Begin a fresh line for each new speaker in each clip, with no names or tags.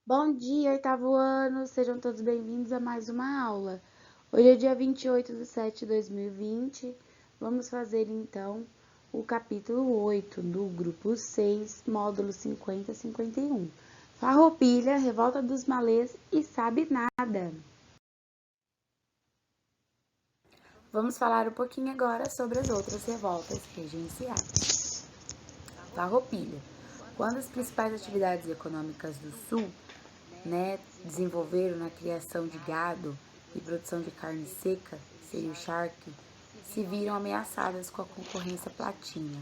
Bom dia, oitavo ano, sejam todos bem-vindos a mais uma aula. Hoje é dia 28/7/2020, vamos fazer então o capítulo 8 do grupo 6, módulo 50/51. Farroupilha, Revolta dos Malês e Sabe Nada. Vamos falar um pouquinho agora sobre as outras revoltas regenciais. Farroupilha. Quando as principais atividades econômicas do Sul desenvolveram na criação de gado e produção de carne seca, que seria o charque, se viram ameaçadas com a concorrência platina.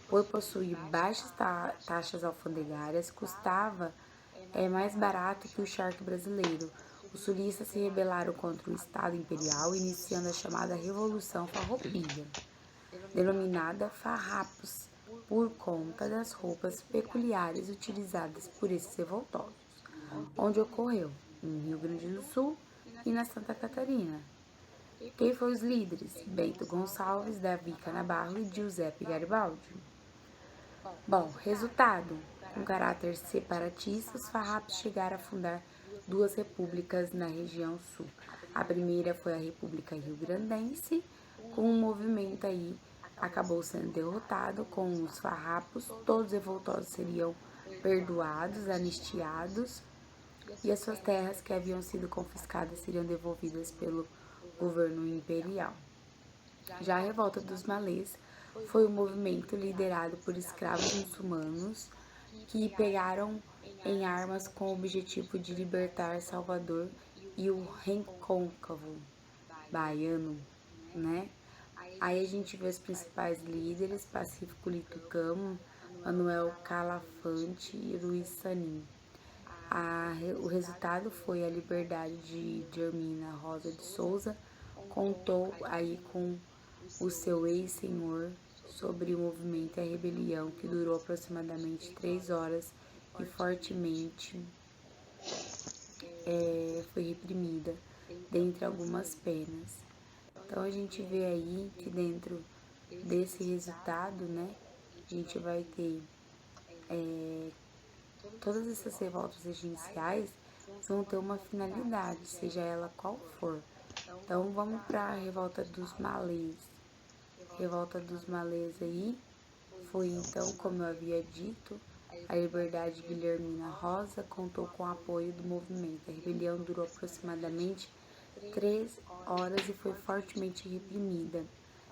Por possuir baixas taxas alfandegárias, custava mais barato que o charque brasileiro. Os sulistas se rebelaram contra o Estado Imperial, iniciando a chamada Revolução Farroupilha, denominada farrapos, por conta das roupas peculiares utilizadas por esses revoltosos, onde ocorreu em Rio Grande do Sul e na Santa Catarina. Quem foram os líderes? Bento Gonçalves, Davi Canabarro e Giuseppe Garibaldi. Bom, resultado: com caráter separatista, os farrapos chegaram a fundar duas repúblicas na região sul. A primeira foi a República Rio-Grandense, com um movimento aí acabou sendo derrotado. Com os farrapos, todos os revoltosos seriam perdoados, anistiados, e as suas terras que haviam sido confiscadas seriam devolvidas pelo governo imperial. Já a Revolta dos Malês foi um movimento liderado por escravos muçulmanos que pegaram em armas com o objetivo de libertar Salvador e o recôncavo baiano, Aí a gente vê os principais líderes: Pacífico Litucamo, Manuel Calafante e Luiz Sanin. O resultado foi a liberdade de Germina Rosa de Souza. Contou aí com o seu ex-senhor sobre o movimento e a rebelião, que durou aproximadamente 3 horas e fortemente foi reprimida, dentre algumas penas. Então a gente vê aí que dentro desse resultado, a gente vai ter todas essas revoltas regenciais vão ter uma finalidade, seja ela qual for. Então vamos para a Revolta dos Malês. Revolta dos Malês aí foi então, como eu havia dito, a liberdade de Guilhermina Rosa contou com o apoio do movimento. A rebelião durou aproximadamente 3 horas e foi fortemente reprimida.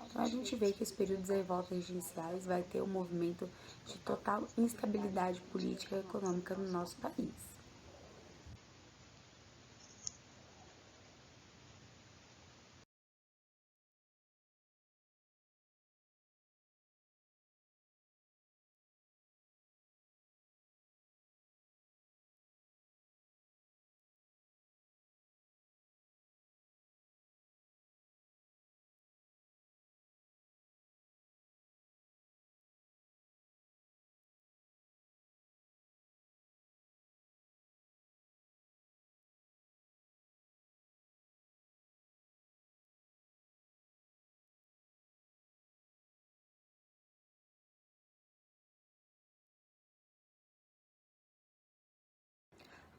Então a gente vê que esse período das revoltas regenciais vai ter um movimento de total instabilidade política e econômica no nosso país.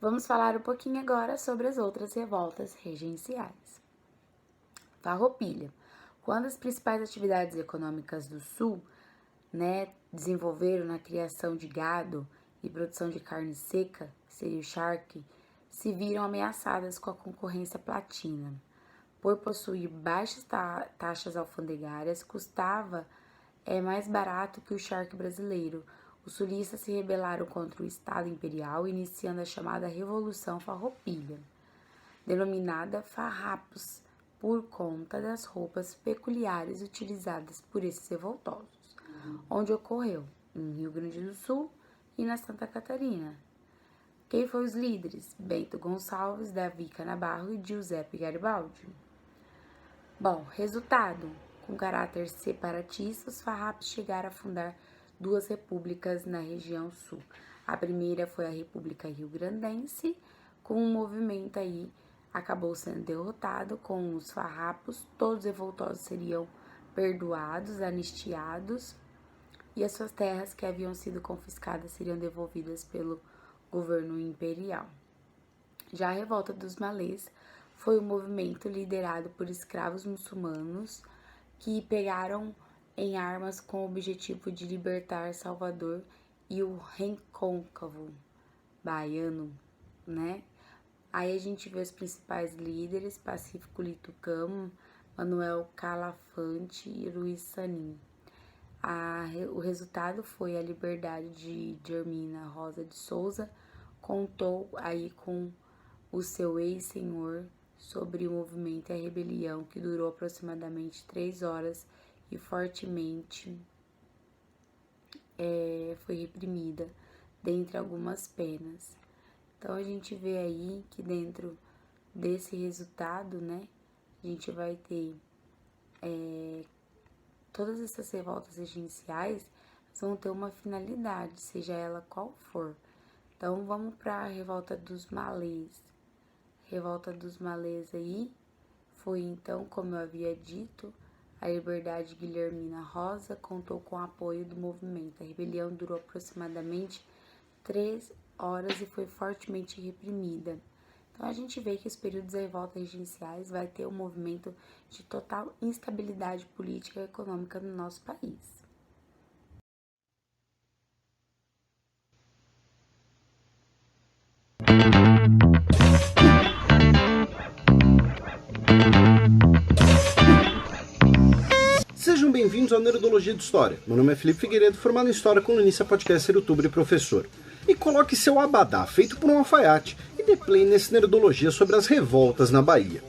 Vamos falar um pouquinho agora sobre as outras revoltas regenciais. Farroupilha. Quando as principais atividades econômicas do Sul, desenvolveram na criação de gado e produção de carne seca, que seria o charque, se viram ameaçadas com a concorrência platina. Por possuir baixas taxas alfandegárias, custava mais barato que o charque brasileiro. Os sulistas se rebelaram contra o Estado Imperial, iniciando a chamada Revolução Farroupilha, denominada farrapos, por conta das roupas peculiares utilizadas por esses revoltosos, onde ocorreu em Rio Grande do Sul e na Santa Catarina. Quem foram os líderes? Bento Gonçalves, Davi Canabarro e Giuseppe Garibaldi. Bom, resultado: com caráter separatista, os farrapos chegaram a fundar duas repúblicas na região sul. A primeira foi a República Rio-Grandense, com um movimento aí acabou sendo derrotado. Com os farrapos, todos os revoltosos seriam perdoados, anistiados, e as suas terras que haviam sido confiscadas seriam devolvidas pelo governo imperial. Já a Revolta dos Malês foi um movimento liderado por escravos muçulmanos que pegaram em armas com o objetivo de libertar Salvador e o recôncavo baiano, né? Aí a gente vê os principais líderes: Pacífico Liturcamo, Manuel Calafante e Luiz Sanin. O resultado foi a liberdade de Germina Rosa de Souza. Contou aí com o seu ex-senhor sobre o movimento e a rebelião, que durou aproximadamente 3 horas e fortemente foi reprimida, dentre algumas penas. Então a gente vê aí que dentro desse resultado, né, a gente vai ter todas essas revoltas regenciais vão ter uma finalidade, seja ela qual for. Então vamos para a Revolta dos Malês. Revolta dos Malês aí foi então, como eu havia dito, a liberdade de Guilhermina Rosa contou com o apoio do movimento. A rebelião durou aproximadamente 3 horas e foi fortemente reprimida. Então a gente vê que os períodos da revolta regenciais vai ter um movimento de total instabilidade política e econômica no nosso país.
Sejam bem-vindos ao Nerdologia de História. Meu nome é Felipe Figueiredo, formado em História, colunista, podcaster, youtuber e professor. E coloque seu abadá feito por um alfaiate e dê play nesse Nerdologia sobre as revoltas na Bahia.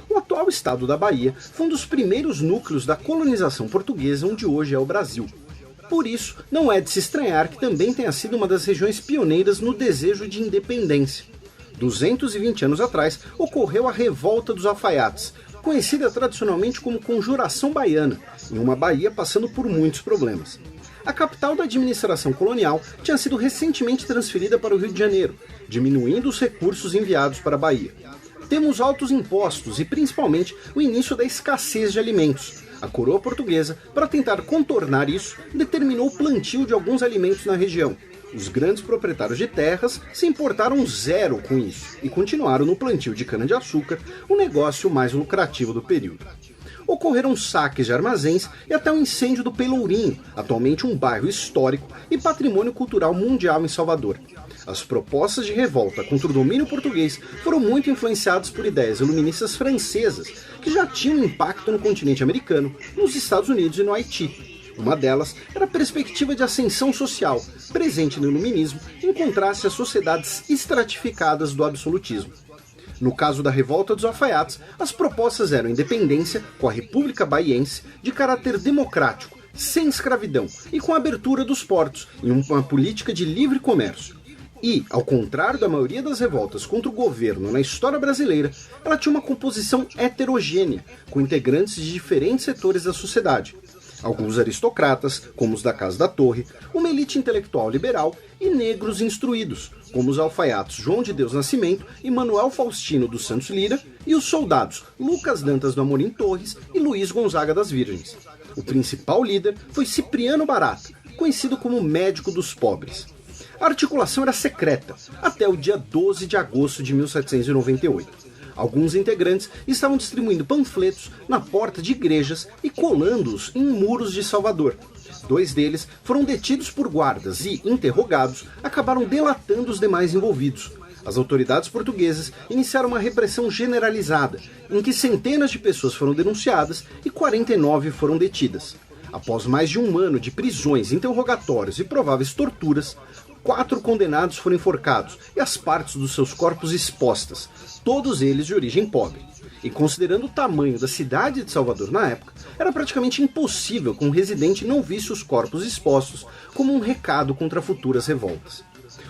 O atual estado da Bahia foi um dos primeiros núcleos da colonização portuguesa onde hoje é o Brasil. Por isso, não é de se estranhar que também tenha sido uma das regiões pioneiras no desejo de independência. 220 anos atrás, ocorreu a Revolta dos Alfaiates, conhecida tradicionalmente como Conjuração Baiana, em uma Bahia passando por muitos problemas. A capital da administração colonial tinha sido recentemente transferida para o Rio de Janeiro, diminuindo os recursos enviados para a Bahia. Temos altos impostos e principalmente o início da escassez de alimentos. A coroa portuguesa, para tentar contornar isso, determinou o plantio de alguns alimentos na região. Os grandes proprietários de terras se importaram zero com isso e continuaram no plantio de cana-de-açúcar, o negócio mais lucrativo do período. Ocorreram saques de armazéns e até o incêndio do Pelourinho, atualmente um bairro histórico e patrimônio cultural mundial em Salvador. As propostas de revolta contra o domínio português foram muito influenciadas por ideias iluministas francesas, que já tinham impacto no continente americano, nos Estados Unidos e no Haiti. Uma delas era a perspectiva de ascensão social, presente no iluminismo, em contraste às sociedades estratificadas do absolutismo. No caso da Revolta dos Alfaiates, as propostas eram independência, com a República Baiense, de caráter democrático, sem escravidão e com a abertura dos portos, em uma política de livre comércio. E, ao contrário da maioria das revoltas contra o governo na história brasileira, ela tinha uma composição heterogênea, com integrantes de diferentes setores da sociedade. Alguns aristocratas, como os da Casa da Torre, uma elite intelectual liberal e negros instruídos, como os alfaiates João de Deus Nascimento e Manuel Faustino dos Santos Lira, e os soldados Lucas Dantas do Amorim Torres e Luiz Gonzaga das Virgens. O principal líder foi Cipriano Barata, conhecido como médico dos pobres. A articulação era secreta, até o dia 12 de agosto de 1798. Alguns integrantes estavam distribuindo panfletos na porta de igrejas e colando-os em muros de Salvador. 2 deles foram detidos por guardas e, interrogados, acabaram delatando os demais envolvidos. As autoridades portuguesas iniciaram uma repressão generalizada, em que centenas de pessoas foram denunciadas e 49 foram detidas. Após mais de 1 ano de prisões, interrogatórios e prováveis torturas, 4 condenados foram enforcados e as partes dos seus corpos expostas, todos eles de origem pobre. E considerando o tamanho da cidade de Salvador na época, era praticamente impossível que um residente não visse os corpos expostos como um recado contra futuras revoltas.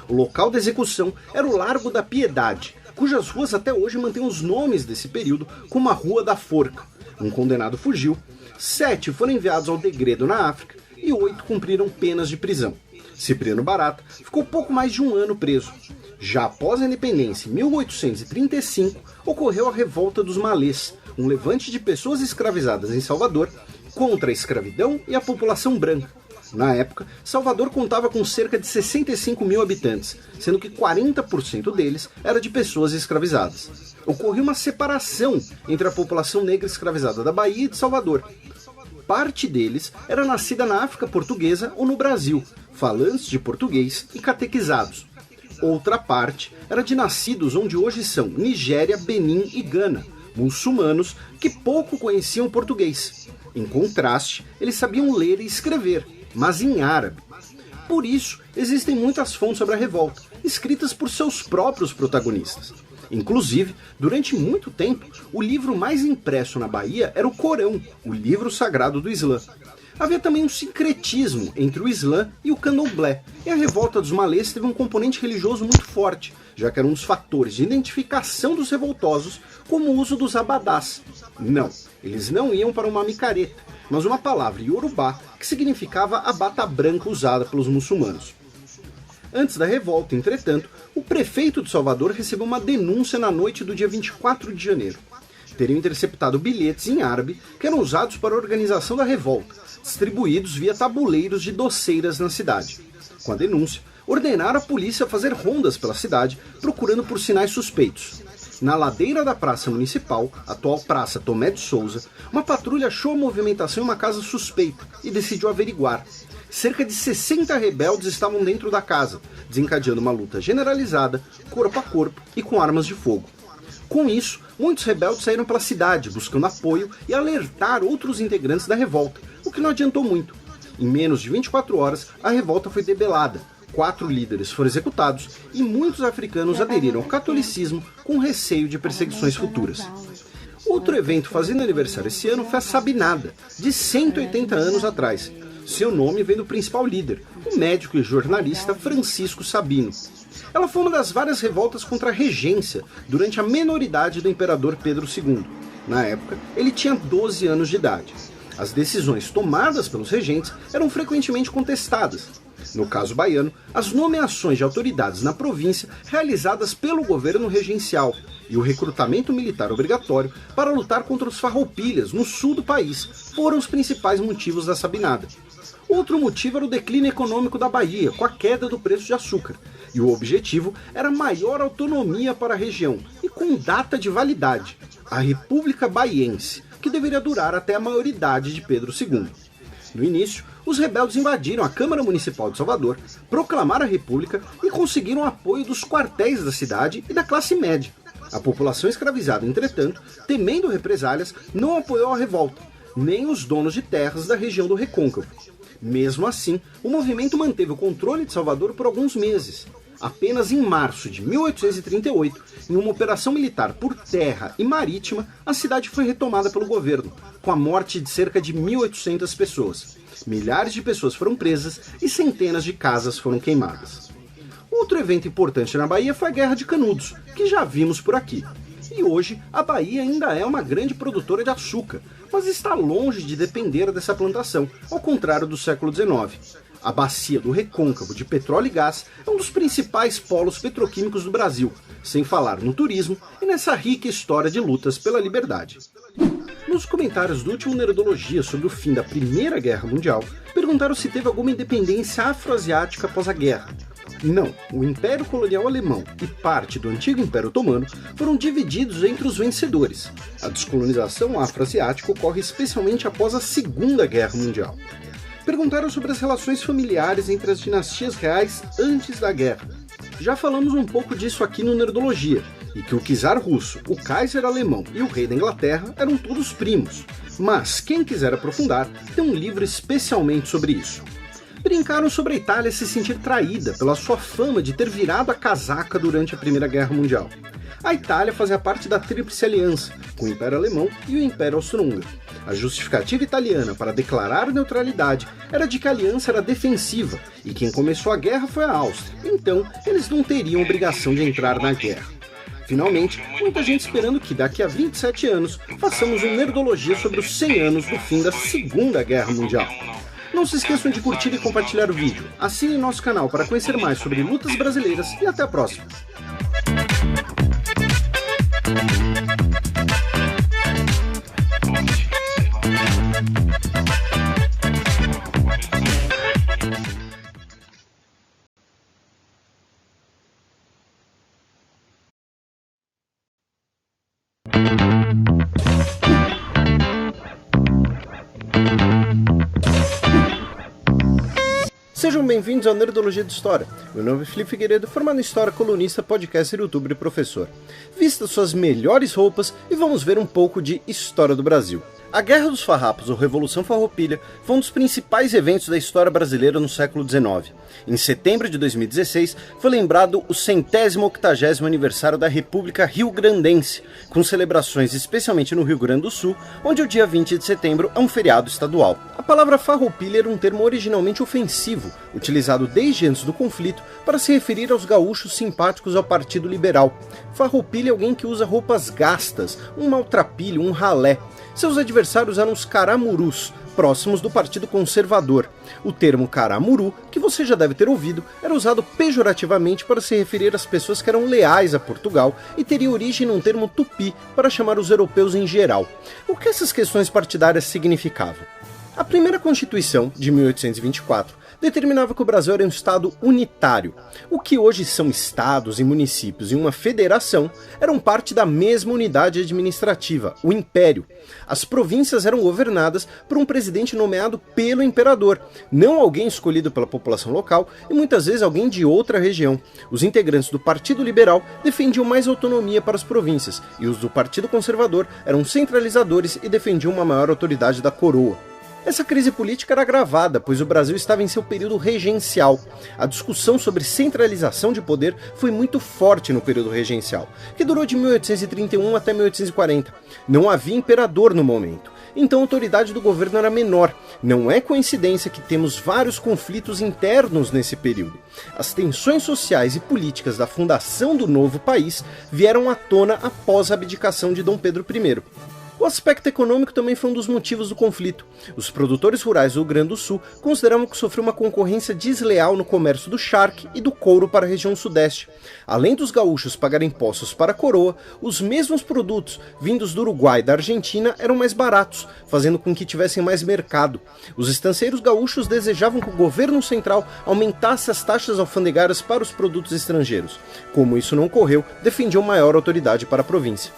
O local da execução era o Largo da Piedade, cujas ruas até hoje mantêm os nomes desse período, como a Rua da Forca. Um condenado fugiu, 7 foram enviados ao degredo na África e 8 cumpriram penas de prisão. Cipriano Barata ficou pouco mais de 1 ano preso. Já após a independência, em 1835, ocorreu a Revolta dos Malês, um levante de pessoas escravizadas em Salvador contra a escravidão e a população branca. Na época, Salvador contava com cerca de 65 mil habitantes, sendo que 40% deles era de pessoas escravizadas. Ocorreu uma separação entre a população negra escravizada da Bahia e de Salvador. Parte deles era nascida na África Portuguesa ou no Brasil, falantes de português e catequizados. Outra parte era de nascidos onde hoje são Nigéria, Benin e Gana, muçulmanos que pouco conheciam português. Em contraste, eles sabiam ler e escrever, mas em árabe. Por isso, existem muitas fontes sobre a revolta, escritas por seus próprios protagonistas. Inclusive, durante muito tempo, o livro mais impresso na Bahia era o Corão, o livro sagrado do Islã. Havia também um sincretismo entre o Islã e o candomblé, e a revolta dos malês teve um componente religioso muito forte, já que era um dos fatores de identificação dos revoltosos como o uso dos abadás. Não, eles não iam para uma micareta, mas uma palavra iorubá que significava a bata branca usada pelos muçulmanos. Antes da revolta, entretanto, o prefeito de Salvador recebeu uma denúncia na noite do dia 24 de janeiro. Teriam interceptado bilhetes em árabe que eram usados para a organização da revolta, distribuídos via tabuleiros de doceiras na cidade. Com a denúncia, ordenaram a polícia fazer rondas pela cidade, procurando por sinais suspeitos. Na ladeira da Praça Municipal, atual Praça Tomé de Souza, uma patrulha achou a movimentação em uma casa suspeita e decidiu averiguar. Cerca de 60 rebeldes estavam dentro da casa, desencadeando uma luta generalizada, corpo a corpo e com armas de fogo. Com isso, muitos rebeldes saíram pela cidade, buscando apoio e alertar outros integrantes da revolta, o que não adiantou muito. Em menos de 24 horas, a revolta foi debelada, 4 líderes foram executados e muitos africanos aderiram ao catolicismo com receio de perseguições futuras. Outro evento fazendo aniversário esse ano foi a Sabinada, de 180 anos atrás. Seu nome vem do principal líder, o médico e jornalista Francisco Sabino. Ela foi uma das várias revoltas contra a regência durante a menoridade do imperador Pedro II. Na época, ele tinha 12 anos de idade. As decisões tomadas pelos regentes eram frequentemente contestadas. No caso baiano, as nomeações de autoridades na província realizadas pelo governo regencial e o recrutamento militar obrigatório para lutar contra os farroupilhas no sul do país foram os principais motivos da Sabinada. Outro motivo era o declínio econômico da Bahia, com a queda do preço de açúcar, e o objetivo era maior autonomia para a região e com data de validade, a República Baiense, que deveria durar até a maioridade de Pedro II. No início, os rebeldes invadiram a Câmara Municipal de Salvador, proclamaram a República e conseguiram apoio dos quartéis da cidade e da classe média. A população escravizada, entretanto, temendo represálias, não apoiou a revolta, nem os donos de terras da região do Recôncavo. Mesmo assim, o movimento manteve o controle de Salvador por alguns meses. Apenas em março de 1838, em uma operação militar por terra e marítima, a cidade foi retomada pelo governo, com a morte de cerca de 1.800 pessoas. Milhares de pessoas foram presas e centenas de casas foram queimadas. Outro evento importante na Bahia foi a Guerra de Canudos, que já vimos por aqui. E hoje, a Bahia ainda é uma grande produtora de açúcar, mas está longe de depender dessa plantação, ao contrário do século XIX. A bacia do Recôncavo de petróleo e gás é um dos principais polos petroquímicos do Brasil, sem falar no turismo e nessa rica história de lutas pela liberdade. Nos comentários do último Nerdologia sobre o fim da Primeira Guerra Mundial, perguntaram se teve alguma independência afroasiática após a guerra. Não, o Império Colonial Alemão e parte do antigo Império Otomano foram divididos entre os vencedores. A descolonização afroasiática ocorre especialmente após a Segunda Guerra Mundial. Perguntaram sobre as relações familiares entre as dinastias reais antes da guerra. Já falamos um pouco disso aqui no Nerdologia, e que o czar russo, o Kaiser alemão e o rei da Inglaterra eram todos primos. Mas quem quiser aprofundar, tem um livro especialmente sobre isso. Brincaram sobre a Itália se sentir traída pela sua fama de ter virado a casaca durante a Primeira Guerra Mundial. A Itália fazia parte da Tríplice Aliança, com o Império Alemão e o Império Austro-Húngaro. A justificativa italiana para declarar neutralidade era de que a aliança era defensiva, e quem começou a guerra foi a Áustria, então eles não teriam obrigação de entrar na guerra. Finalmente, muita gente esperando que daqui a 27 anos façamos um Nerdologia sobre os 100 anos do fim da Segunda Guerra Mundial. Não se esqueçam de curtir e compartilhar o vídeo, assinem nosso canal para conhecer mais sobre lutas brasileiras e até a próxima! Sejam bem-vindos ao Nerdologia de História. Meu nome é Felipe Figueiredo, formado em História, colunista, podcaster, youtuber e professor. Vista suas melhores roupas e vamos ver um pouco de História do Brasil. A Guerra dos Farrapos, ou Revolução Farroupilha, foi um dos principais eventos da história brasileira no século XIX. Em setembro de 2016, foi lembrado o 180º aniversário da República Rio-Grandense, com celebrações especialmente no Rio Grande do Sul, onde o dia 20 de setembro é um feriado estadual. A palavra farroupilha era um termo originalmente ofensivo, utilizado desde antes do conflito para se referir aos gaúchos simpáticos ao Partido Liberal. Farroupilha é alguém que usa roupas gastas, um maltrapilho, um ralé. Seus adversários eram os caramurus, próximos do Partido Conservador. O termo caramuru, que você já deve ter ouvido, era usado pejorativamente para se referir às pessoas que eram leais a Portugal e teria origem num termo tupi para chamar os europeus em geral. O que essas questões partidárias significavam? A primeira Constituição, de 1824, determinava que o Brasil era um estado unitário. O que hoje são estados e municípios e uma federação eram parte da mesma unidade administrativa, o Império. As províncias eram governadas por um presidente nomeado pelo imperador, não alguém escolhido pela população local e muitas vezes alguém de outra região. Os integrantes do Partido Liberal defendiam mais autonomia para as províncias e os do Partido Conservador eram centralizadores e defendiam uma maior autoridade da coroa. Essa crise política era agravada, pois o Brasil estava em seu período regencial. A discussão sobre centralização de poder foi muito forte no período regencial, que durou de 1831 até 1840. Não havia imperador no momento, então a autoridade do governo era menor. Não é coincidência que temos vários conflitos internos nesse período. As tensões sociais e políticas da fundação do novo país vieram à tona após a abdicação de Dom Pedro I. O aspecto econômico também foi um dos motivos do conflito. Os produtores rurais do Rio Grande do Sul consideravam que sofreu uma concorrência desleal no comércio do charque e do couro para a região sudeste. Além dos gaúchos pagarem impostos para a coroa, os mesmos produtos vindos do Uruguai e da Argentina eram mais baratos, fazendo com que tivessem mais mercado. Os estanceiros gaúchos desejavam que o governo central aumentasse as taxas alfandegárias para os produtos estrangeiros. Como isso não ocorreu, defendiam maior autoridade para a província.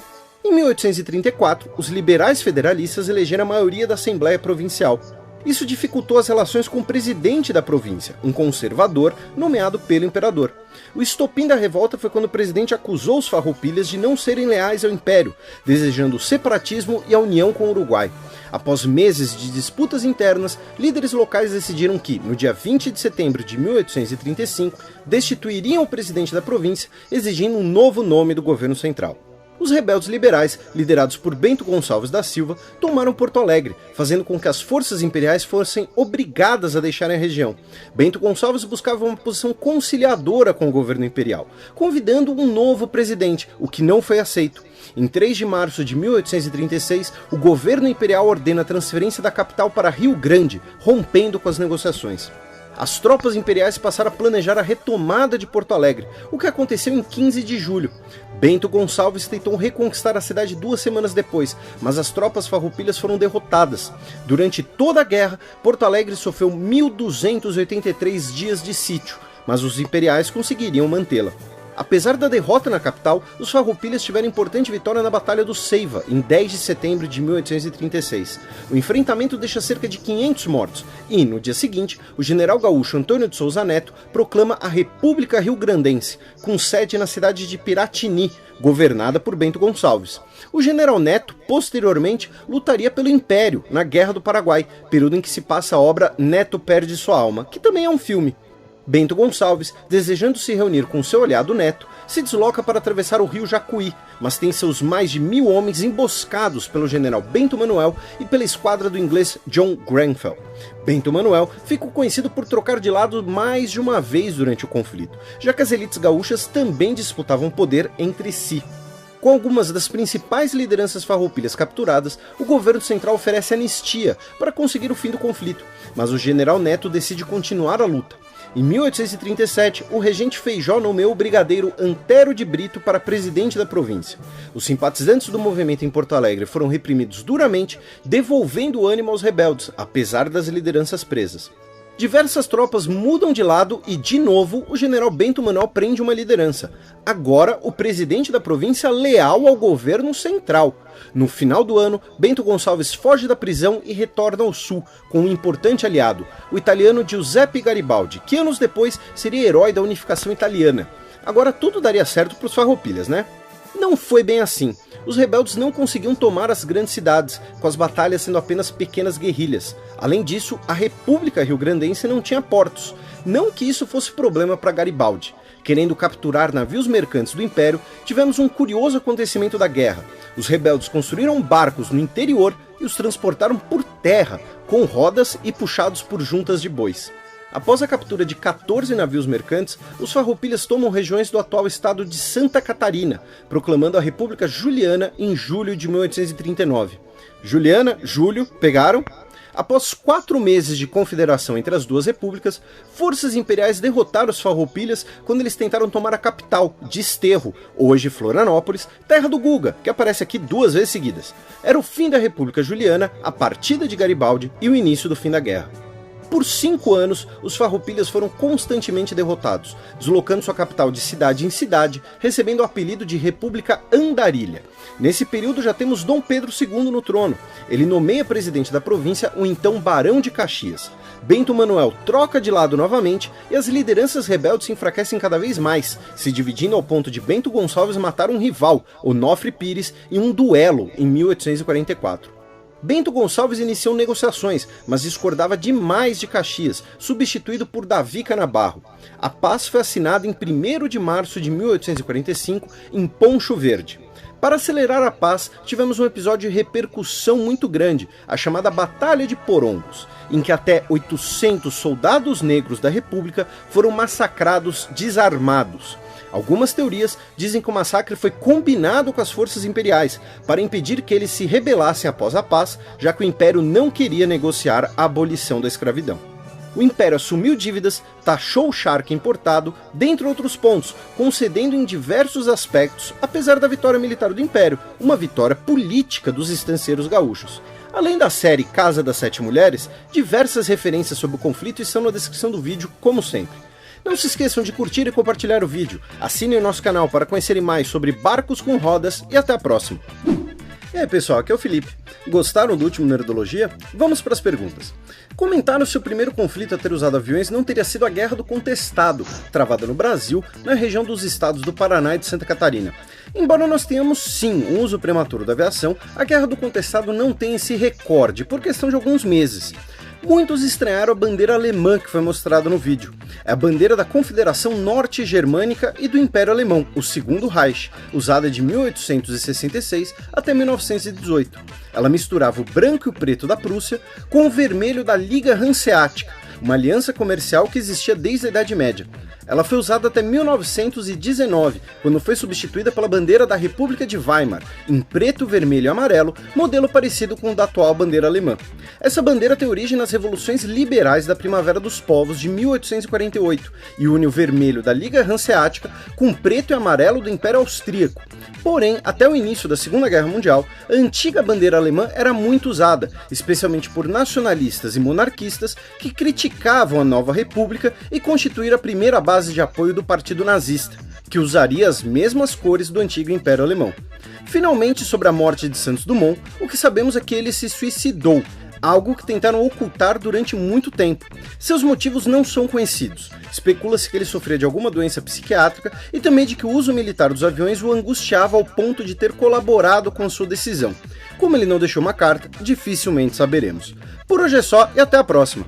Em 1834, os liberais federalistas elegeram a maioria da Assembleia Provincial. Isso dificultou as relações com o presidente da província, um conservador nomeado pelo imperador. O estopim da revolta foi quando o presidente acusou os farroupilhas de não serem leais ao império, desejando o separatismo e a união com o Uruguai. Após meses de disputas internas, líderes locais decidiram que, no dia 20 de setembro de 1835, destituiriam o presidente da província, exigindo um novo nome do governo central. Os rebeldes liberais, liderados por Bento Gonçalves da Silva, tomaram Porto Alegre, fazendo com que as forças imperiais fossem obrigadas a deixarem a região. Bento Gonçalves buscava uma posição conciliadora com o governo imperial, convidando um novo presidente, o que não foi aceito. Em 3 de março de 1836, o governo imperial ordena a transferência da capital para Rio Grande, rompendo com as negociações. As tropas imperiais passaram a planejar a retomada de Porto Alegre, o que aconteceu em 15 de julho. Bento Gonçalves tentou reconquistar a cidade 2 semanas depois, mas as tropas farroupilhas foram derrotadas. Durante toda a guerra, Porto Alegre sofreu 1.283 dias de sítio, mas os imperiais conseguiriam mantê-la. Apesar da derrota na capital, os farroupilhas tiveram importante vitória na Batalha do Ceiva, em 10 de setembro de 1836. O enfrentamento deixa cerca de 500 mortos, e, no dia seguinte, o general gaúcho Antônio de Souza Neto proclama a República Rio-Grandense, com sede na cidade de Piratini, governada por Bento Gonçalves. O general Neto, posteriormente, lutaria pelo Império, na Guerra do Paraguai, período em que se passa a obra Neto Perde Sua Alma, que também é um filme. Bento Gonçalves, desejando se reunir com seu aliado Neto, se desloca para atravessar o rio Jacuí, mas tem seus mais de 1.000 homens emboscados pelo general Bento Manuel e pela esquadra do inglês John Grenfell. Bento Manuel ficou conhecido por trocar de lado mais de uma vez durante o conflito, já que as elites gaúchas também disputavam poder entre si. Com algumas das principais lideranças farroupilhas capturadas, o governo central oferece anistia para conseguir o fim do conflito, mas o general Neto decide continuar a luta. Em 1837, o regente Feijó nomeou o brigadeiro Antero de Brito para presidente da província. Os simpatizantes do movimento em Porto Alegre foram reprimidos duramente, devolvendo o ânimo aos rebeldes, apesar das lideranças presas. Diversas tropas mudam de lado e, de novo, o general Bento Manuel prende uma liderança. Agora, o presidente da província leal ao governo central. No final do ano, Bento Gonçalves foge da prisão e retorna ao sul, com um importante aliado, o italiano Giuseppe Garibaldi, que anos depois seria herói da unificação italiana. Agora tudo daria certo para os farroupilhas, né? Não foi bem assim. Os rebeldes não conseguiam tomar as grandes cidades, com as batalhas sendo apenas pequenas guerrilhas. Além disso, a República Rio-Grandense não tinha portos. Não que isso fosse problema para Garibaldi. Querendo capturar navios mercantes do Império, tivemos um curioso acontecimento da guerra. Os rebeldes construíram barcos no interior e os transportaram por terra, com rodas e puxados por juntas de bois. Após a captura de 14 navios mercantes, os farroupilhas tomam regiões do atual estado de Santa Catarina, proclamando a República Juliana em julho de 1839. Juliana, Júlio, pegaram? Após 4 meses de confederação entre as duas repúblicas, forças imperiais derrotaram os farroupilhas quando eles tentaram tomar a capital, Desterro, hoje Florianópolis, terra do Guga, que aparece aqui 2 vezes seguidas. Era o fim da República Juliana, a partida de Garibaldi e o início do fim da guerra. Por 5 anos, os farroupilhas foram constantemente derrotados, deslocando sua capital de cidade em cidade, recebendo o apelido de República Andarilha. Nesse período já temos Dom Pedro II no trono. Ele nomeia presidente da província o então Barão de Caxias. Bento Manuel troca de lado novamente e as lideranças rebeldes se enfraquecem cada vez mais, se dividindo ao ponto de Bento Gonçalves matar um rival, Onofre Pires, em um duelo em 1844. Bento Gonçalves iniciou negociações, mas discordava demais de Caxias, substituído por Davi Canabarro. A paz foi assinada em 1º de março de 1845, em Poncho Verde. Para acelerar a paz, tivemos um episódio de repercussão muito grande, a chamada Batalha de Porongos, em que até 800 soldados negros da República foram massacrados desarmados. Algumas teorias dizem que o massacre foi combinado com as forças imperiais, para impedir que eles se rebelassem após a paz, já que o Império não queria negociar a abolição da escravidão. O Império assumiu dívidas, taxou o charque importado, dentre outros pontos, concedendo em diversos aspectos, apesar da vitória militar do Império, uma vitória política dos estancieiros gaúchos. Além da série Casa das Sete Mulheres, diversas referências sobre o conflito estão na descrição do vídeo, como sempre. Não se esqueçam de curtir e compartilhar o vídeo, assinem o nosso canal para conhecerem mais sobre barcos com rodas e até a próxima. E aí pessoal, aqui é o Felipe. Gostaram do último Nerdologia? Vamos para as perguntas. Comentaram se o primeiro conflito a ter usado aviões não teria sido a Guerra do Contestado, travada no Brasil, na região dos estados do Paraná e de Santa Catarina. Embora nós tenhamos sim um uso prematuro da aviação, a Guerra do Contestado não tem esse recorde, por questão de alguns meses. Muitos estranharam a bandeira alemã que foi mostrada no vídeo. É a bandeira da Confederação Norte-Germânica e do Império Alemão, o Segundo Reich, usada de 1866 até 1918. Ela misturava o branco e o preto da Prússia com o vermelho da Liga Hanseática, uma aliança comercial que existia desde a Idade Média. Ela foi usada até 1919, quando foi substituída pela bandeira da República de Weimar, em preto, vermelho e amarelo, modelo parecido com o da atual bandeira alemã. Essa bandeira tem origem nas revoluções liberais da Primavera dos Povos de 1848 e une o vermelho da Liga Hanseática com o preto e amarelo do Império Austríaco. Porém, até o início da Segunda Guerra Mundial, a antiga bandeira alemã era muito usada, especialmente por nacionalistas e monarquistas que criticavam a nova república e constituíram a primeira base de apoio do Partido Nazista, que usaria as mesmas cores do antigo Império Alemão. Finalmente, sobre a morte de Santos Dumont, o que sabemos é que ele se suicidou, algo que tentaram ocultar durante muito tempo. Seus motivos não são conhecidos. Especula-se que ele sofria de alguma doença psiquiátrica e também de que o uso militar dos aviões o angustiava ao ponto de ter colaborado com a sua decisão. Como ele não deixou uma carta, dificilmente saberemos. Por hoje é só e até a próxima!